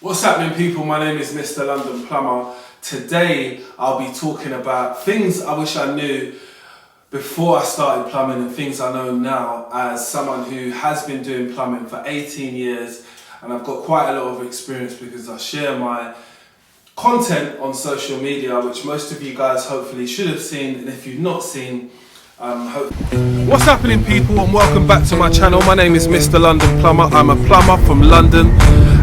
What's happening, people? My name is Mr. London Plumber. Today I'll be talking about things I wish I knew before I started plumbing and things I know now as someone who has been doing plumbing for 18 years, and I've got quite a lot of experience because I share my content on social media, which most of you guys hopefully should have seen, and if you've not seen, What's happening, people, and welcome back to my channel. My name is Mr. London Plumber. I'm a plumber from London,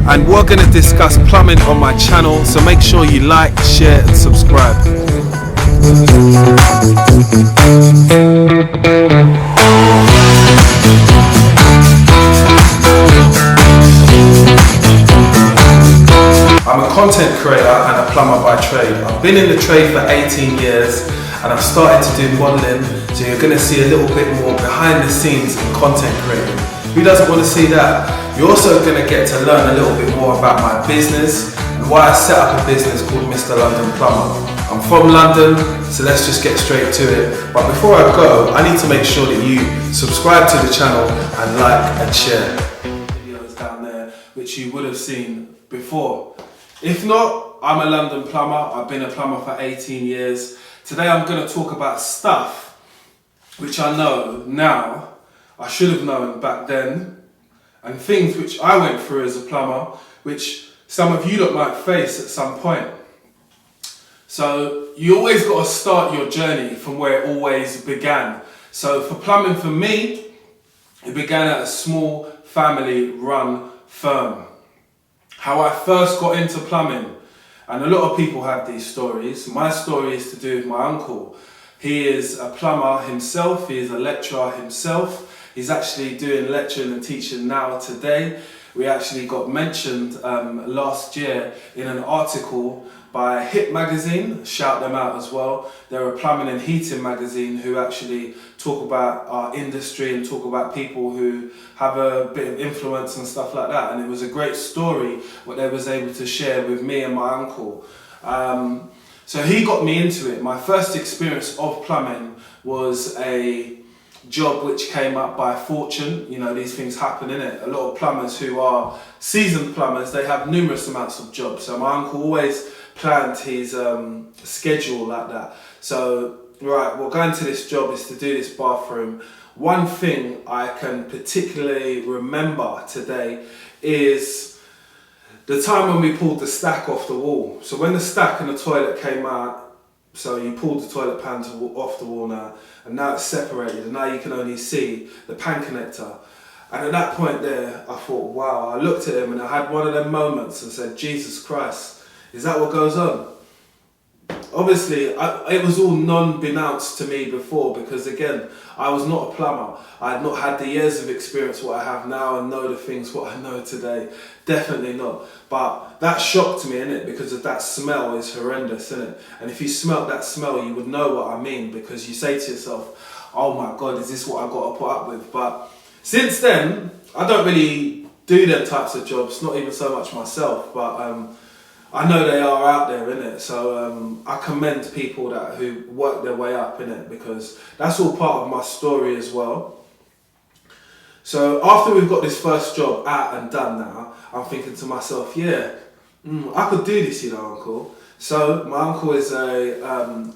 and we're going to discuss plumbing on my channel, so make sure you like, share and subscribe. I'm a content creator and a plumber by trade. I've been in the trade for 18 years and I've started to do modelling, so you're going to see a little bit more behind the scenes in content creating. Who doesn't want to see that? You're also going to get to learn a little bit more about my business and why I set up a business called Mr. London Plumber. I'm from London, so let's just get straight to it. But before I go, I need to make sure that you subscribe to the channel and like and share videos down there, which you would have seen before. If not, I'm a London plumber. I've been a plumber for 18 years. Today I'm going to talk about stuff which I know now, I should have known back then, and things which I went through as a plumber, which some of you lot might face at some point. So you always got to start your journey from where it always began. So for plumbing, for me, it began at a small family-run firm. How I first got into plumbing, and a lot of people have these stories. My story is to do with my uncle. He is a plumber himself, he is a lecturer himself. He's actually doing lecturing and teaching now today. We actually got mentioned last year in an article by Hit magazine, shout them out as well. They're a plumbing and heating magazine who actually talk about our industry and talk about people who have a bit of influence and stuff like that. And it was a great story what they was able to share with me and my uncle. So he got me into it. My first experience of plumbing was a job which came up by fortune. You know, these things happen, innit? A lot of plumbers who are seasoned plumbers, they have numerous amounts of jobs. So my uncle always planned his schedule like that. So, right, well, going to this job is to do this bathroom. One thing I can particularly remember today is the time when we pulled the stack off the wall. So when the stack and the toilet came out, so you pulled the toilet pan off the wall now, and now it's separated, and now you can only see the pan connector. And at that point there, I thought, wow, I looked at him and I had one of them moments and said, Jesus Christ, is that what goes on? Obviously, it was all non-beknownst to me before, because again, I was not a plumber. I had not had the years of experience what I have now and know the things what I know today. Definitely not. But that shocked me, innit? Because of that smell is horrendous, innit? And if you smelt that smell, you would know what I mean, because you say to yourself, oh my God, is this what I've got to put up with? But since then, I don't really do them types of jobs, not even so much myself, but I know they are out there, innit? So I commend people who work their way up, innit? Because that's all part of my story as well. So after we've got this first job out and done now, I'm thinking to myself, yeah, I could do this, you know, uncle. So my uncle is a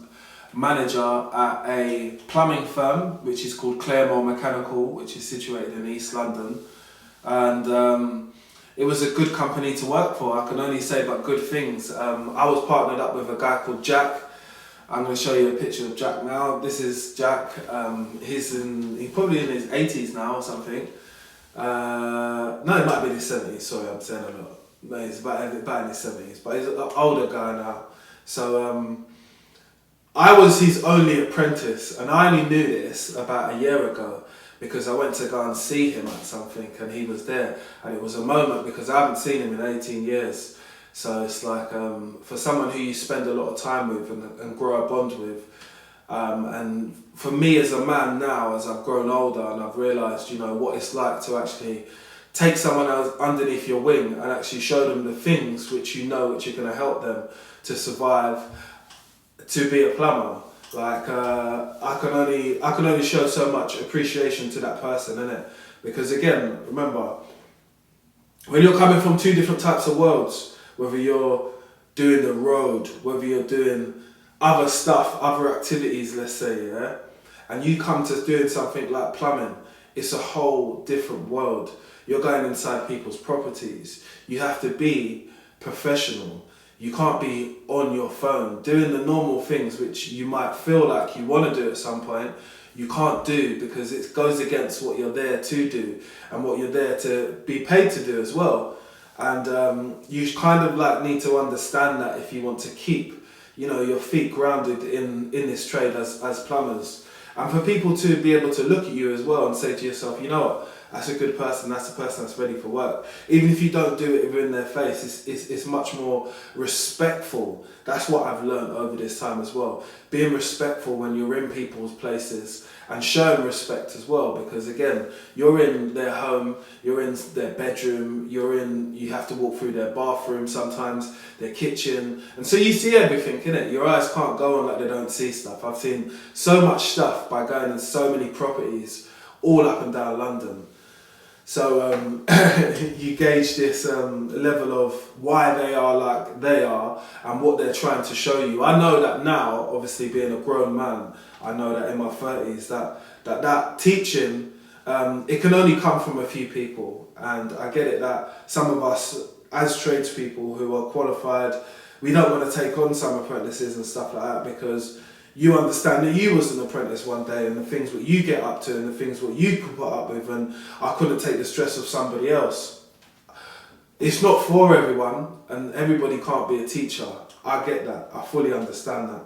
manager at a plumbing firm, which is called Claremore Mechanical, which is situated in East London. And it was a good company to work for. I can only say but good things. I was partnered up with a guy called Jack. I'm going to show you a picture of Jack now. This is Jack. He's probably in his 80s now or something. No, it might be in his 70s. Sorry, I'm saying a lot. No, he's about in his 70s, but he's an older guy now. So I was his only apprentice, and I only knew this about a year ago, because I went to go and see him at something and he was there, and it was a moment because I haven't seen him in 18 years. So it's like for someone who you spend a lot of time with and grow a bond with, and for me as a man now, as I've grown older and I've realised, you know, what it's like to actually take someone else underneath your wing and actually show them the things which you know which are going to help them to survive, to be a plumber. Like I can only show so much appreciation to that person, innit? Because again, remember, when you're coming from two different types of worlds, whether you're doing the road, whether you're doing other stuff, other activities, let's say, yeah, and you come to doing something like plumbing, it's a whole different world. You're going inside people's properties. You have to be professional. You can't be on your phone doing the normal things which you might feel like you want to do at some point. You can't do because it goes against what you're there to do and what you're there to be paid to do as well. And you kind of like need to understand that if you want to keep, you know, your feet grounded in this trade as plumbers. And for people to be able to look at you as well and say to yourself, you know what, that's a good person, that's a person that's ready for work. Even if you don't do it in their face, it's much more respectful. That's what I've learned over this time as well. Being respectful when you're in people's places and showing respect as well, because again, you're in their home, you're in their bedroom, you have to walk through their bathroom sometimes, their kitchen, and so you see everything, innit? Your eyes can't go on like they don't see stuff. I've seen so much stuff by going in so many properties all up and down London. So you gauge this level of why they are like they are and what they're trying to show you. I know that now, obviously being a grown man, I know that in my 30s that teaching, it can only come from a few people. And I get it that some of us as tradespeople who are qualified, we don't want to take on some apprentices and stuff like that because you understand that you was an apprentice one day and the things what you get up to and the things what you could put up with, and I couldn't take the stress of somebody else. It's not for everyone and everybody can't be a teacher. I get that. I fully understand that.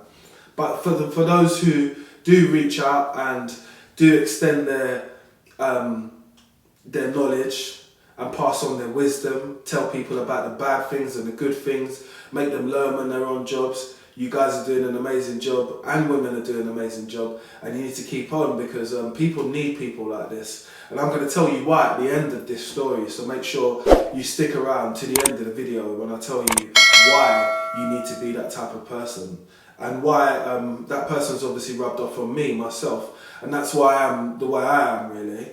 But for those who do reach out and do extend their knowledge and pass on their wisdom, tell people about the bad things and the good things, make them learn when they're on jobs, you guys are doing an amazing job and women are doing an amazing job, and you need to keep on because people need people like this. And I'm going to tell you why at the end of this story, so make sure you stick around to the end of the video when I tell you why you need to be that type of person and why that person's obviously rubbed off on me, myself, and that's why I am the way I am really.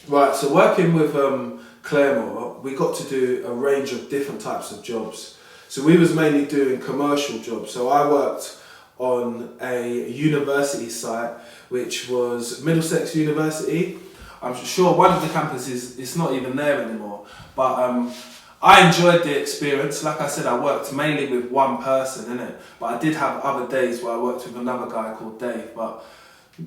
Right, so working with Claremore, we got to do a range of different types of jobs. So we was mainly doing commercial jobs. So I worked on a university site, which was Middlesex University. I'm sure one of the campuses, it's not even there anymore. But I enjoyed the experience. Like I said, I worked mainly with one person, innit? But I did have other days where I worked with another guy called Dave. But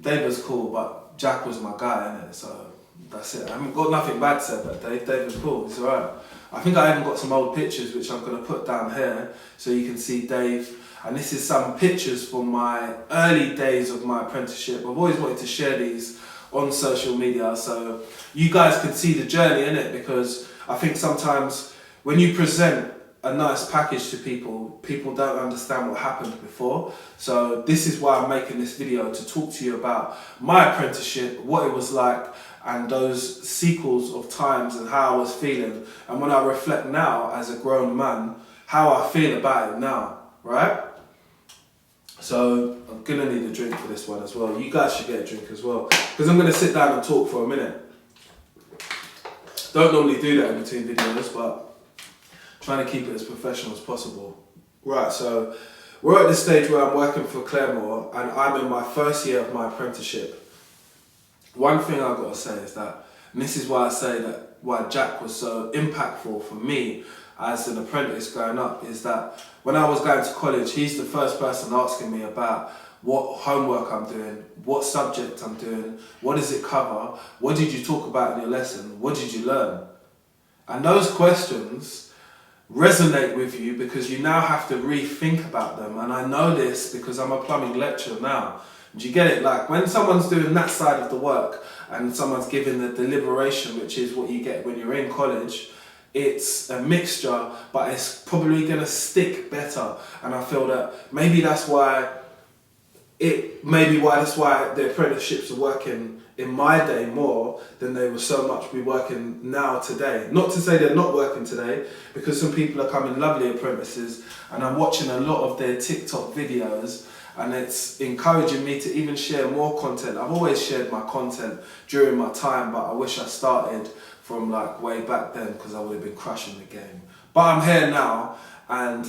Dave was cool, but Jack was my guy, innit? So that's it. I haven't got nothing bad to say about Dave. Dave was cool, he's alright. I think I even got some old pictures which I'm going to put down here so you can see Dave. And this is some pictures from my early days of my apprenticeship. I've always wanted to share these on social media so you guys can see the journey in it, because I think sometimes when you present a nice package to people, people don't understand what happened before. So this is why I'm making this video, to talk to you about my apprenticeship, what it was like, and those sequels of times and how I was feeling. And when I reflect now as a grown man, how I feel about it now, right? So I'm gonna need a drink for this one as well. You guys should get a drink as well, because I'm gonna sit down and talk for a minute. Don't normally do that in between videos, but trying to keep it as professional as possible. Right, so we're at the stage where I'm working for Claremore and I'm in my first year of my apprenticeship. One thing I've got to say is that, and this is why I say that why Jack was so impactful for me as an apprentice growing up, is that when I was going to college, he's the first person asking me about what homework I'm doing, what subject I'm doing, what does it cover, what did you talk about in your lesson, what did you learn? And those questions resonate with you because you now have to rethink about them. And I know this because I'm a plumbing lecturer now. Do you get it? Like when someone's doing that side of the work and someone's giving the deliberation, which is what you get when you're in college, it's a mixture, but it's probably going to stick better. And I feel that maybe that's why the apprenticeships are working in my day more than they will so much be working now today. Not to say they're not working today, because some people are coming lovely apprentices and I'm watching a lot of their TikTok videos, and it's encouraging me to even share more content. I've always shared my content during my time, but I wish I started from like way back then, because I would have been crushing the game. But I'm here now, and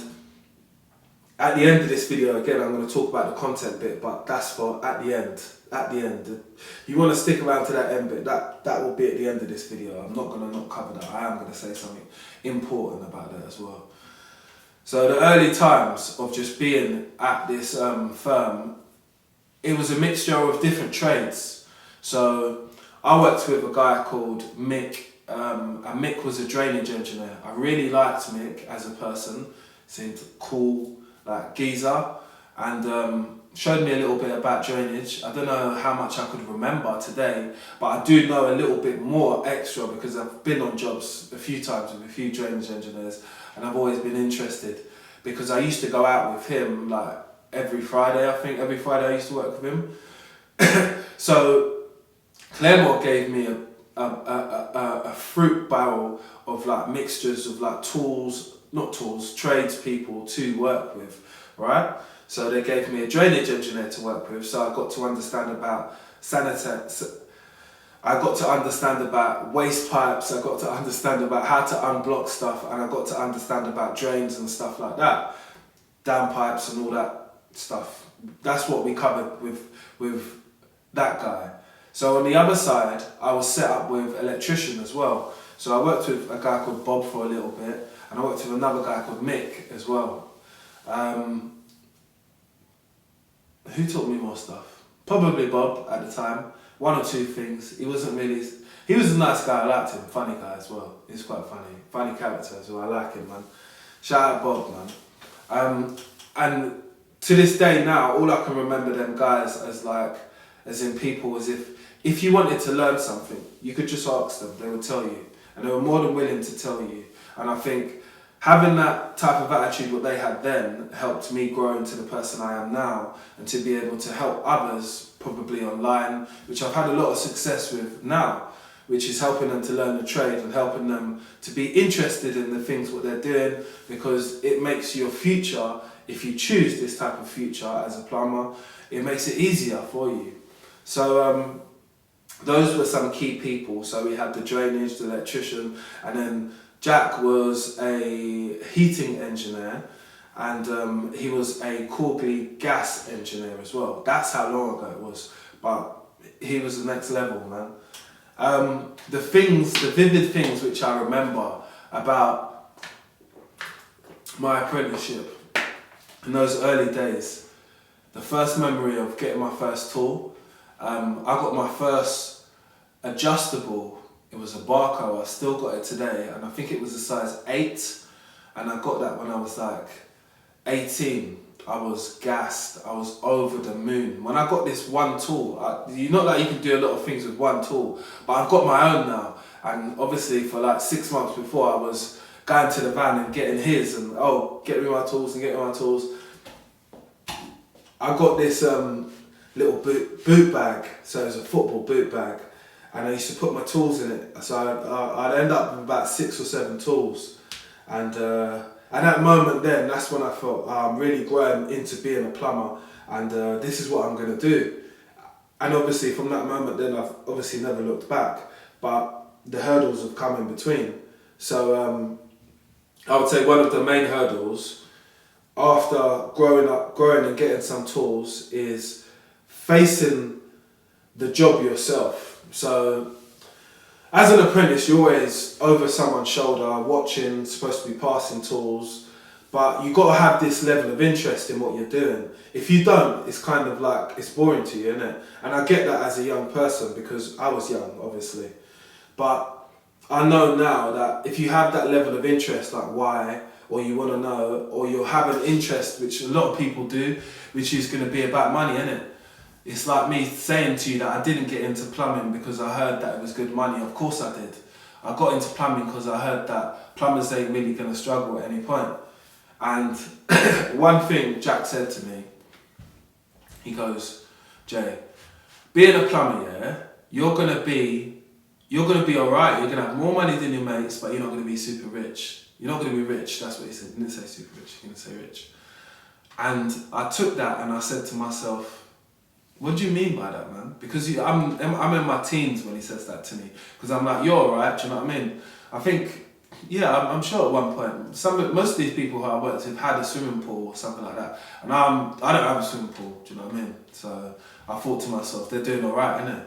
at the end of this video, again, I'm going to talk about the content bit, but that's for at the end. At the end. You want to stick around to that end bit, that will be at the end of this video. I'm not going to not cover that. I am going to say something important about that as well. So the early times of just being at this firm, it was a mixture of different trades. So I worked with a guy called Mick, and Mick was a drainage engineer. I really liked Mick as a person. Seemed cool, like geezer, and showed me a little bit about drainage. I don't know how much I could remember today, but I do know a little bit more extra because I've been on jobs a few times with a few drainage engineers, and I've always been interested because I used to go out with him like every Friday. I think every Friday I used to work with him. So Claremont gave me a fruit barrel of like mixtures of like tradespeople to work with, right? So they gave me a drainage engineer to work with, so I got to understand about I got to understand about waste pipes, I got to understand about how to unblock stuff, and I got to understand about drains and stuff like that, down pipes and all that stuff. That's what we covered with that guy. So on the other side, I was set up with electrician as well. So I worked with a guy called Bob for a little bit, and I worked with another guy called Mick as well. Who taught me more stuff? Probably Bob at the time. One or two things. He was a nice guy, I liked him. Funny guy as well. He's quite funny. Funny character as well. I like him, man. Shout out Bob, man. And to this day now, all I can remember them guys as in people, as if you wanted to learn something, you could just ask them, they would tell you. And they were more than willing to tell you. And I think having that type of attitude, what they had then, helped me grow into the person I am now, and to be able to help others, probably online, which I've had a lot of success with now, which is helping them to learn the trade and helping them to be interested in the things what they're doing, because it makes your future, if you choose this type of future as a plumber, it makes it easier for you. So those were some key people. So we had the drainage, the electrician, and then Jack was a heating engineer, and he was a Corby gas engineer as well. That's how long ago it was, but he was the next level, man. The vivid things which I remember about my apprenticeship in those early days, the first memory of getting my first tool, I got my first adjustable. It was a Barco. I still got it today, and I think it was a size 8, and I got that when I was like 18. I was gassed. I was over the moon. When I got this one tool, you know, like you can do a lot of things with one tool, but I've got my own now. And obviously for like 6 months before, I was going to the van and getting his, and get me my tools and get me my tools. I got this little boot bag, so it's a football boot bag, and I used to put my tools in it. So I'd end up with about 6 or 7 tools, and at that moment then, that's when I felt I'm really growing into being a plumber, and this is what I'm going to do. And obviously from that moment then, I've obviously never looked back, but the hurdles have come in between. So I would say one of the main hurdles after growing and getting some tools is facing the job yourself. So as an apprentice, you're always over someone's shoulder, watching, supposed to be passing tools, but you've got to have this level of interest in what you're doing. If you don't, it's kind of like, it's boring to you, isn't it? And I get that as a young person, because I was young, obviously. But I know now that if you have that level of interest, like why, or you want to know, or you have an interest, which a lot of people do, which is going to be about money, isn't it? It's like me saying to you that I didn't get into plumbing because I heard that it was good money. Of course I did. I got into plumbing because I heard that plumbers ain't really going to struggle at any point. And one thing Jack said to me, he goes, Jay, being a plumber, yeah, you're gonna be alright. You're gonna have more money than your mates, but you're not gonna be super rich. You're not gonna be rich. That's what he said. He didn't say super rich. He didn't say rich. And I took that and I said to myself, What do you mean by that, man? Because I'm in my teens when he says that to me. Because I'm like, you're alright, do you know what I mean? I think, yeah, I'm sure at one point, most of these people who I worked with had a swimming pool or something like that. And I don't have a swimming pool, do you know what I mean? So I thought to myself, they're doing alright, innit?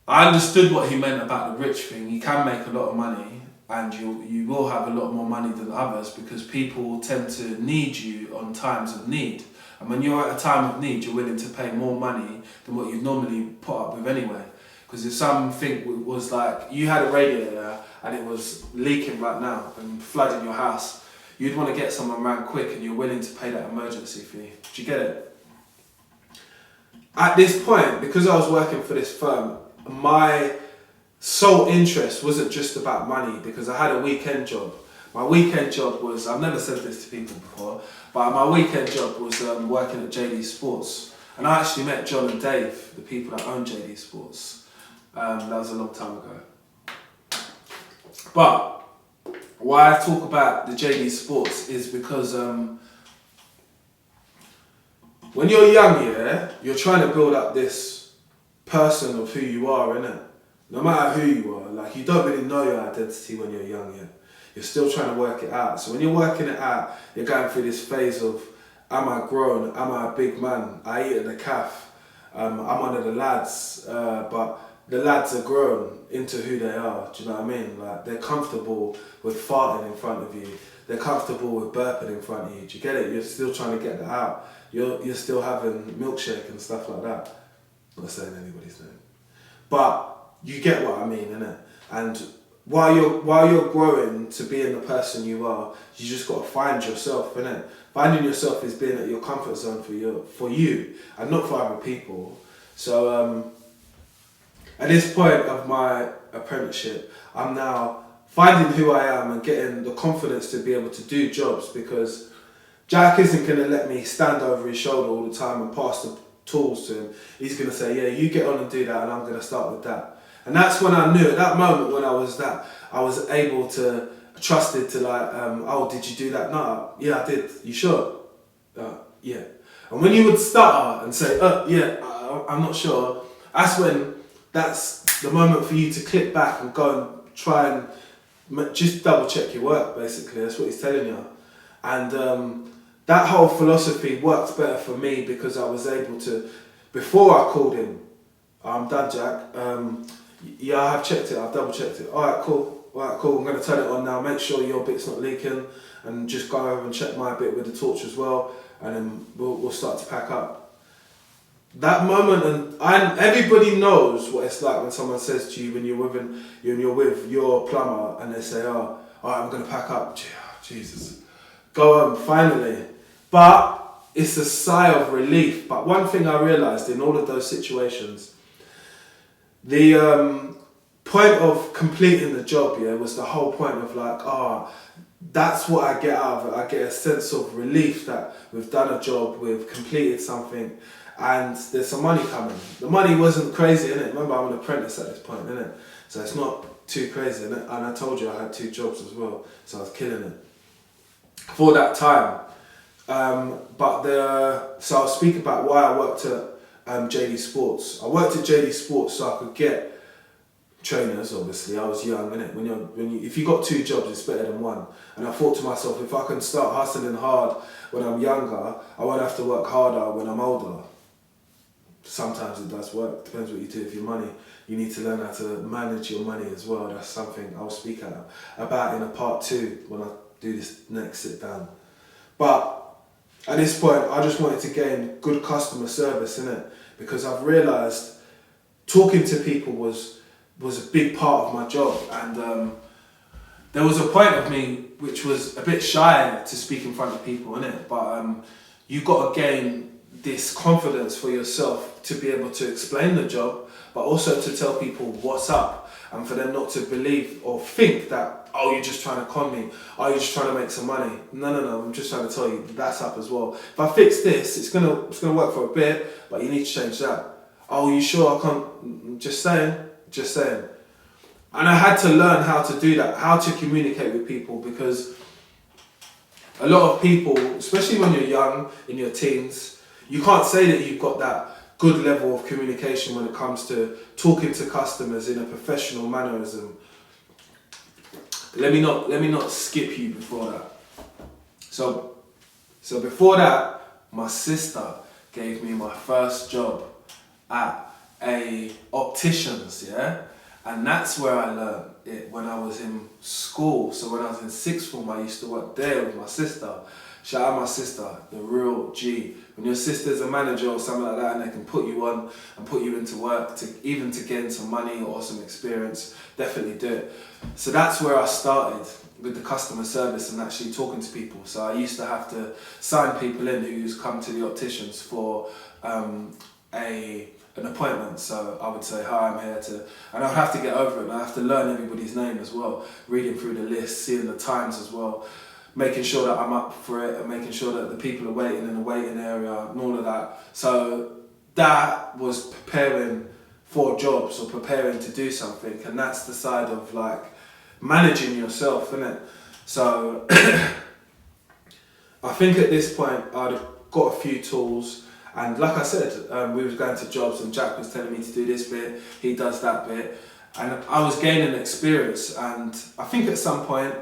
I understood what he meant about the rich thing. You can make a lot of money and you will have a lot more money than others because people tend to need you on times of need. And when you're at a time of need, you're willing to pay more money than what you'd normally put up with anyway. Because if something was like, you had a radiator and it was leaking right now and flooding your house, you'd want to get someone around quick and you're willing to pay that emergency fee. Do you get it? At this point, because I was working for this firm, my sole interest wasn't just about money because I had a weekend job. My weekend job was, I've never said this to people before, but my weekend job was working at JD Sports. And I actually met John and Dave, the people that own JD Sports. That was a long time ago. But why I talk about the JD Sports is because when you're young, yeah, you're trying to build up this person of who you are, innit? No matter who you are, like you don't really know your identity when you're young yet. You're still trying to work it out. So when you're working it out, you're going through this phase of, am I grown? Am I a big man? I eat at the calf. I'm one of the lads, but the lads are grown into who they are. Do you know what I mean? Like they're comfortable with farting in front of you. They're comfortable with burping in front of you. Do you get it? You're still trying to get that out. You're still having milkshake and stuff like that. I'm not saying anybody's name, but you get what I mean, innit? And while you're growing to being the person you are, you just got to find yourself, innit? Finding yourself is being at your comfort zone for you and not for other people. So at this point of my apprenticeship, I'm now finding who I am and getting the confidence to be able to do jobs because Jack isn't going to let me stand over his shoulder all the time and pass the tools to him. He's going to say, yeah, you get on and do that and I'm going to start with that. And that's when I knew, at that moment when I was able to, trusted to like, oh, did you do that? No, yeah, I did. You sure? Yeah. And when you would stutter and say, yeah, I'm not sure, that's the moment for you to click back and go and try and just double check your work, basically. That's what he's telling you. And that whole philosophy worked better for me because I was able to, before I called him, I'm done, Jack. Yeah, I have checked it, I've double checked it. Alright, cool. I'm going to turn it on now. Make sure your bit's not leaking and just go over and check my bit with the torch as well. And then we'll start to pack up. That moment, and everybody knows what it's like when someone says to you when you're with your plumber and they say, oh, alright, I'm going to pack up. Jesus. Go on, finally. But it's a sigh of relief. But one thing I realised in all of those situations, the point of completing the job, yeah, was the whole point of like, that's what I get out of it. I get a sense of relief that we've done a job, we've completed something, and there's some money coming. The money wasn't crazy, innit? Remember, I'm an apprentice at this point, innit? So it's not too crazy, innit? And I told you I had 2 jobs as well, so I was killing it for that time. So I'll speak about why I worked at JD Sports. I worked at JD Sports so I could get trainers. Obviously, I was young, innit? If you got 2 jobs, it's better than 1. And I thought to myself, if I can start hustling hard when I'm younger, I won't have to work harder when I'm older. Sometimes it does work. Depends what you do with your money. You need to learn how to manage your money as well. That's something I'll speak about in a part 2 when I do this next sit down. But at this point, I just wanted to gain good customer service, innit? Because I've realised talking to people was a big part of my job, and there was a point of me which was a bit shy to speak in front of people, innit? But you've got to gain this confidence for yourself to be able to explain the job, but also to tell people what's up, and for them not to believe or think that, oh, you're just trying to con me, oh, you're just trying to make some money. No, I'm just trying to tell you that's up as well. If I fix this, it's gonna work for a bit, but you need to change that. Oh, you sure I can't? Just saying. And I had to learn how to do that, how to communicate with people, because a lot of people, especially when you're young, in your teens, you can't say that you've got that good level of communication when it comes to talking to customers in a professional mannerism. Let me not skip you before that. So before that, my sister gave me my first job at a optician's, yeah? And that's where I learned it when I was in school. So when I was in sixth form, I used to work there with my sister. Shout out my sister, the real G. When your sister's a manager or something like that and they can put you on and put you into work to gain some money or some experience, definitely do it. So that's where I started with the customer service and actually talking to people. So I used to have to sign people in who used to come to the opticians for an appointment. So I would say, hi, I'm here to, and I'd have to get over it and I have to learn everybody's name as well, reading through the list, seeing the times as well, making sure that I'm up for it and making sure that the people are waiting in the waiting area and all of that. So that was preparing for jobs or preparing to do something, and that's the side of like managing yourself, isn't it? So I think at this point I'd have got a few tools, and like I said, we was going to jobs and Jack was telling me to do this bit, he does that bit, and I was gaining experience. And I think at some point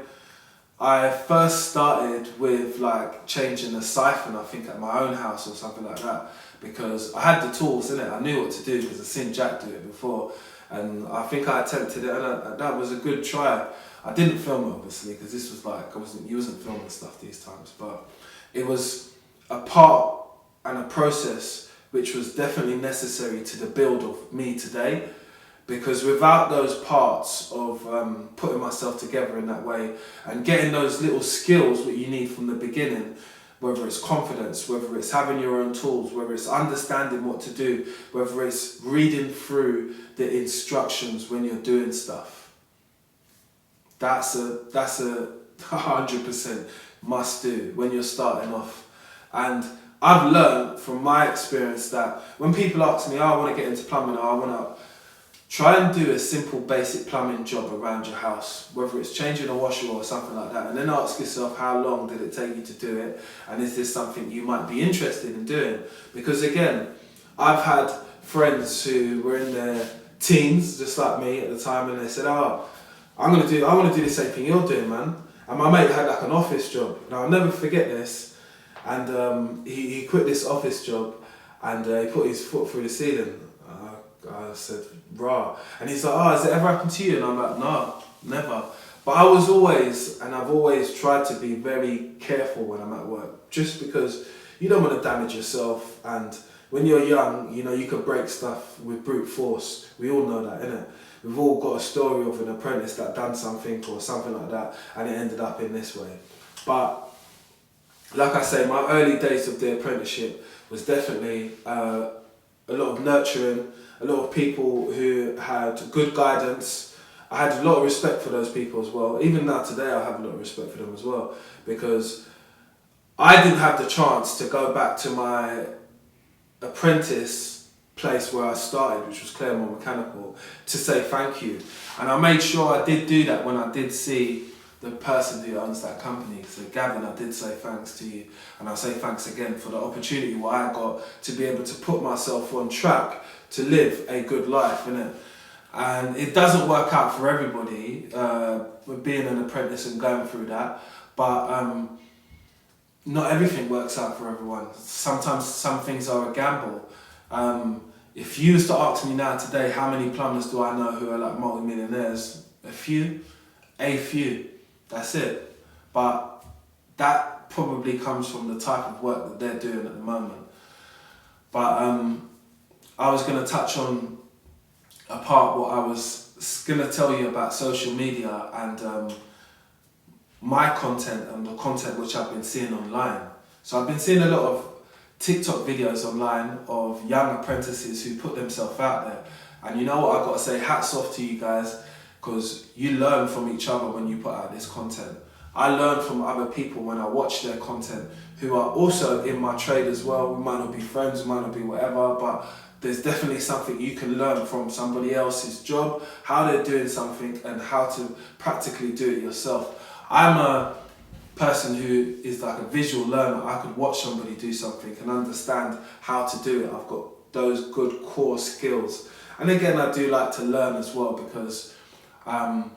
I first started with like changing the siphon, I think at my own house or something like that, because I had the tools, innit? I knew what to do because I'd seen Jack do it before, and I think I attempted it, and that was a good try. I didn't film it obviously because this was like, you wasn't filming stuff these times, but it was a part and a process which was definitely necessary to the build of me today. Because without those parts of putting myself together in that way and getting those little skills that you need from the beginning, whether it's confidence, whether it's having your own tools, whether it's understanding what to do, whether it's reading through the instructions when you're doing stuff, that's a 100% must do when you're starting off. And I've learned from my experience that when people ask me, oh, I want to get into plumbing, or I want to try and do a simple basic plumbing job around your house, whether it's changing a washer or something like that, and then ask yourself how long did it take you to do it, and is this something you might be interested in doing? Because again, I've had friends who were in their teens, just like me at the time, and they said, oh, I want to do the same thing you're doing, man. And my mate had like an office job, and I'll never forget this, and he quit this office job, and he put his foot through the ceiling. I said, rah. And he's like, oh, has it ever happened to you? And I'm like, no, never. But I've always tried to be very careful when I'm at work, just because you don't want to damage yourself. And when you're young, you could break stuff with brute force. We all know that, innit? We've all got a story of an apprentice that done something or something like that, and it ended up in this way. But like I say, my early days of the apprenticeship was definitely a lot of nurturing, a lot of people who had good guidance. I had a lot of respect for those people as well. Even now today I have a lot of respect for them as well, because I didn't have the chance to go back to my apprentice place where I started, which was Claremont Mechanical, to say thank you. And I made sure I did do that when I did see the person who owns that company. So Gavin, I did say thanks to you, and I'll say thanks again for the opportunity what I got to be able to put myself on track to live a good life, innit? And it doesn't work out for everybody with being an apprentice and going through that, but not everything works out for everyone. Sometimes some things are a gamble. If you was to ask me now today, how many plumbers do I know who are like multi-millionaires? A few. That's it. But that probably comes from the type of work that they're doing at the moment. But I was going to touch on a part what I was going to tell you about social media and my content and the content which I've been seeing online. So I've been seeing a lot of TikTok videos online of young apprentices who put themselves out there. And you know what, I've got to say, hats off to you guys, because you learn from each other when you put out this content. I learn from other people when I watch their content who are also in my trade as well. We might not be friends, we might not be whatever, but there's definitely something you can learn from somebody else's job, how they're doing something and how to practically do it yourself. I'm a person who is like a visual learner. I could watch somebody do something and understand how to do it. I've got those good core skills. And again, I do like to learn as well, because I'm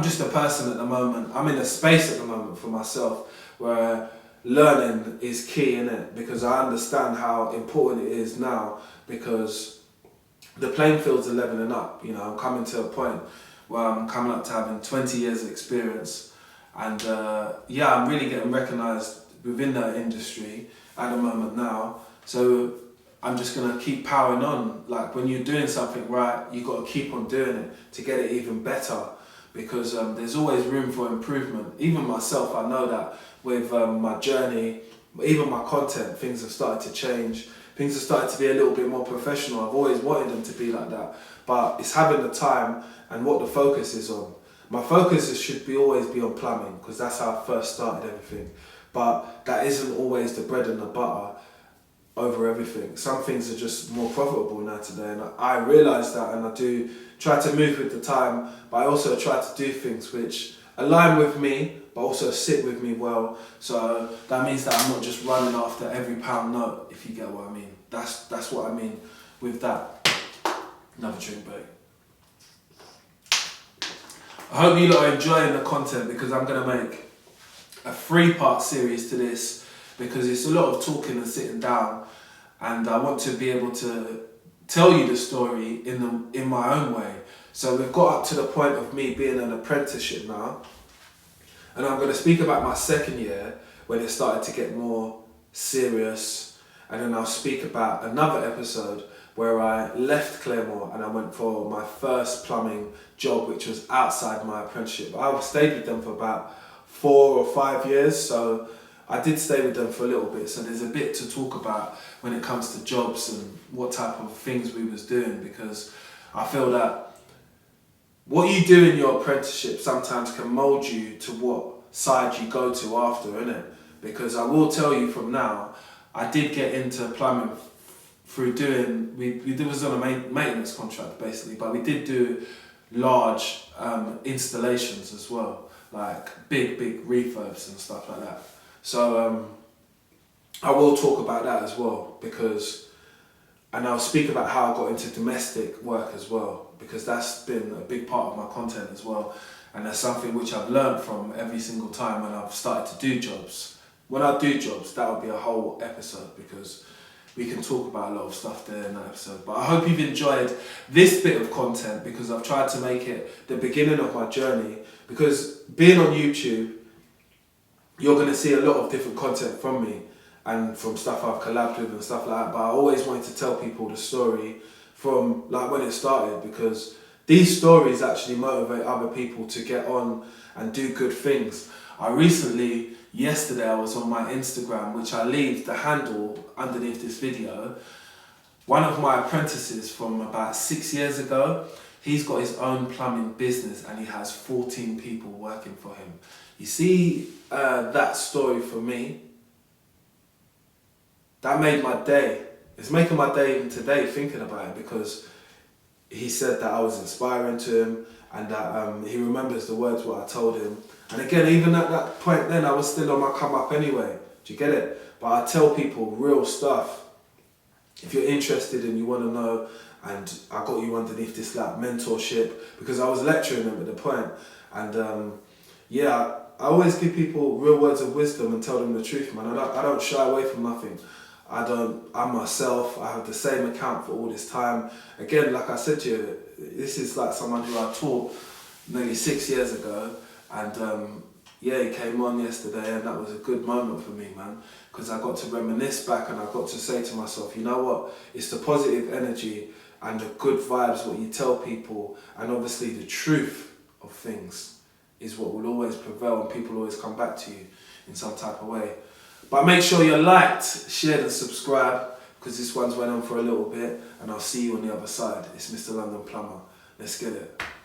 just a person at the moment. I'm in a space at the moment for myself where learning is key, innit? Because I understand how important it is now, because the playing fields are leveling up. You know, I'm coming to a point where I'm coming up to having 20 years of experience, and yeah, I'm really getting recognised within that industry at the moment now. So I'm just gonna keep powering on. Like, when you're doing something right, you got to keep on doing it to get it even better, because there's always room for improvement. Even myself, I know that with my journey, even my content, things have started to change. Things have started to be a little bit more professional. I've always wanted them to be like that, but it's having the time and what the focus is on. My focus should always be on plumbing, because that's how I first started everything. But that isn't always the bread and the butter over everything. Some things are just more profitable now today, and I realise that, and I do try to move with the time, but I also try to do things which align with me, but also sit with me well. So that means that I'm not just running after every pound note, if you get what I mean. That's what I mean with that. Another drink break. I hope you lot are enjoying the content, because I'm going to make a 3-part series to this, because it's a lot of talking and sitting down, and I want to be able to tell you the story in my own way. So we've got up to the point of me being an apprenticeship now, and I'm going to speak about my second year when it started to get more serious, and then I'll speak about another episode where I left Claremore and I went for my first plumbing job, which was outside my apprenticeship. I stayed with them for about 4 or 5 years, so I did stay with them for a little bit. So there's a bit to talk about when it comes to jobs and what type of things we was doing, because I feel that what you do in your apprenticeship sometimes can mould you to what side you go to after, innit? Because I will tell you from now, I did get into plumbing through doing, we was on a maintenance contract basically, but we did do large installations as well, like big refurbs and stuff like that. So I will talk about that as well, and I'll speak about how I got into domestic work as well, because that's been a big part of my content as well, and that's something which I've learned from every single time when I've started to do jobs. When I do jobs, that'll be a whole episode, because we can talk about a lot of stuff there in that episode. But I hope you've enjoyed this bit of content, because I've tried to make it the beginning of my journey, because being on YouTube, you're going to see a lot of different content from me and from stuff I've collabed with and stuff like that, but I always wanted to tell people the story from like when it started, because these stories actually motivate other people to get on and do good things. Yesterday I was on my Instagram, which I leave the handle underneath this video. One of my apprentices from about 6 years ago, he's got his own plumbing business and he has 14 people working for him. You see that story for me, that made my day. It's making my day even today thinking about it, because he said that I was inspiring to him, and that he remembers the words what I told him. And again, even at that point then, I was still on my come up anyway. Do you get it? But I tell people real stuff. If you're interested and you want to know, and I got you underneath this like mentorship, because I was lecturing them at the point. And yeah, I always give people real words of wisdom and tell them the truth, man. I don't shy away from nothing. I'm myself. I have the same account for all this time. Again, like I said to you, this is like someone who I taught nearly 6 years ago, and yeah, he came on yesterday, and that was a good moment for me, man, because I got to reminisce back, and I got to say to myself, you know what, it's the positive energy and the good vibes, what you tell people, and obviously the truth of things is what will always prevail, and people always come back to you in some type of way. But make sure you're liked, shared and subscribed, because this one's went on for a little bit, and I'll see you on the other side. It's Mr. London Plumber. Let's get it.